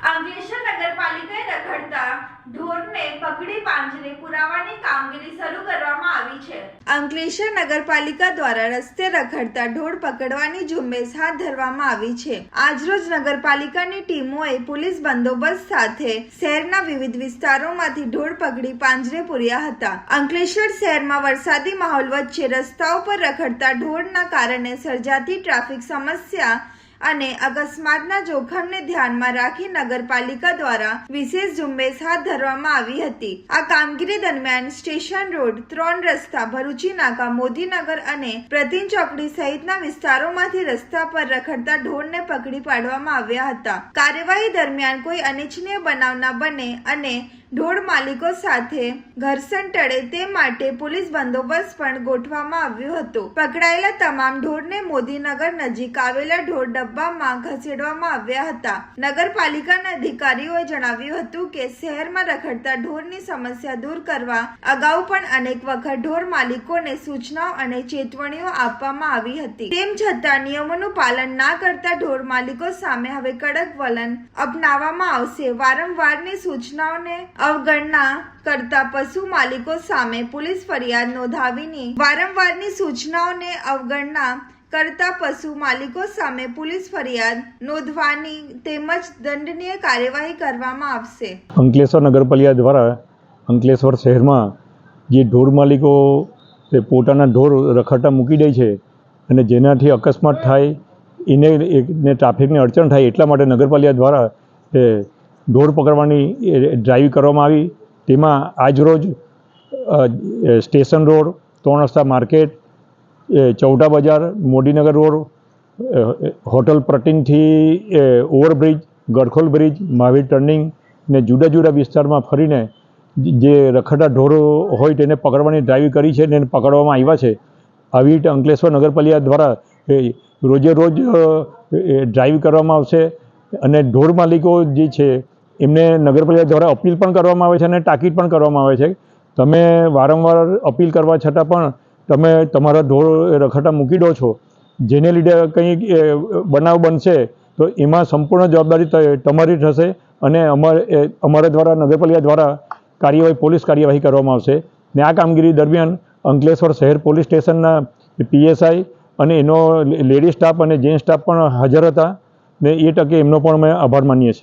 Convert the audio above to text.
અંકલેશ્વર નગરપાલિકાએ રખડતા ઢોરને પકડી પાંજરે પુરાવાની કામગીરી શરૂ કરવામાં આવી છે। અંકલેશ્વર નગરપાલિકા દ્વારા રસ્તે રખડતા ઢોર પકડવાની ઝુંબેશ હાથ ધરવામાં આવી છે। આજરોજ નગરપાલિકાની ટીમોએ પોલીસ બંદોબસ્ત સાથે શહેરના વિવિધ વિસ્તારોમાંથી ઢોર પકડી પાંજરે પૂર્યા હતા। અંકલેશ્વર શહેરમાં વરસાદી માહોલ વચ્ચે રસ્તાઓ પર રખડતા ઢોરના કારણે સર્જાતી ટ્રાફિક સમસ્યા અને અકસ્માતના જોખમને ધ્યાનમાં રાખી નગરપાલિકા દ્વારા વિશેષ ઝુંબેશ હાથ ધરવામાં આવી હતી। આ કામગીરી દરમિયાન સ્ટેશન રોડ, 3 રસ્તા, ભરૂચી નાકા, મોદીનગર અને પ્રતિન ચોકડી સહિતના વિસ્તારોમાંથી રસ્તા પર રખડતા ઢોરને પકડી પાડવામાં આવ્યા હતા। કાર્યવાહી દરમિયાન કોઈ અનિચ્છનીય બનાવ ન બને અને ઢોર માલિકો સાથે ઘર્ષણ ટળે તે માટે પોલીસ બંદોબસ્ત પણ ગોઠવવામાં આવ્યો હતો। પકડાયેલા તમામ ઢોરને મોદીનગર નજીક આવેલા ઢોર ડબ્બામાં ખસેડવામાં આવ્યા હતા। નગરપાલિકાના અધિકારીઓએ જણાવ્યું હતું કે શહેરમાં રખડતા ઢોરની સમસ્યા દૂર કરવા અગાઉ પણ અનેક વખત ઢોર માલિકોને સૂચનાઓ અને ચેતવણીઓ આપવામાં આવી હતી। તેમ છતાં નિયમોનું પાલન ના કરતા ઢોર માલિકો સામે હવે કડક વલણ અપનાવવામાં આવશે। વારંવારની સૂચનાઓને અવગણના કરતા પશુ માલિકો સામે પોલીસ ફરિયાદ નોંધાવીને વારંવારની સૂચનાઓને અવગણના કરતા પશુ માલિકો સામે પોલીસ ફરિયાદ નોંધવાની તેમજ દંડનીય કાર્યવાહી કરવામાં આવશે। અંકલેશ્વર નગરપાલિકા દ્વારા અંકલેશ્વર શહેરમાં જે ઢોર માલિકો પોતાના ઢોર રખડતા મૂકી દે છે અને જેનાથી અકસ્માત થાય એને ટ્રાફિકની અડચણ થાય એટલા માટે નગરપાલિકા દ્વારા ઢોર પકડવાની ડ્રાઈવ કરવામાં આવી। તેમાં આજરોજ સ્ટેશન રોડ, 3 રસ્તા market, Chauta Bazaar, Modinagar road, hotel પ્રતિનથી overbridge, Gadkhol bridge, Mahavir turning ને જુદા જુદા વિસ્તારમાં ફરીને જે રખડતા ઢોરો હોય તેને પકડવાની ડ્રાઈવ કરી છે અને પકડવામાં આવ્યા છે। આવી રીતે અંકલેશ્વર નગરપાલિકા દ્વારા રોજે રોજ ડ્રાઈવ કરવામાં આવશે અને ઢોર માલિકો જે છે એમને નગરપાલિકા દ્વારા અપીલ પણ કરવામાં આવે છે અને તાકીદ પણ કરવામાં આવે છે। તમે વારંવાર અપીલ કરવા છતાં પણ તમે તમારા ઢોર રખડતા મૂકી દો છો, જેને લીધે કંઈ બનાવ બનશે તો એમાં સંપૂર્ણ જવાબદારી તમારી થશે અને અમારા દ્વારા નગરપાલિકા દ્વારા પોલીસ કાર્યવાહી કરવામાં આવશે। ને આ કામગીરી દરમિયાન અંકલેશ્વર શહેર પોલીસ સ્ટેશનના PSI અને એનો લેડી સ્ટાફ અને જેન્ટ સ્ટાફ પણ હાજર હતા ને એ તકે એમનો પણ અમે આભાર માનીએ છીએ।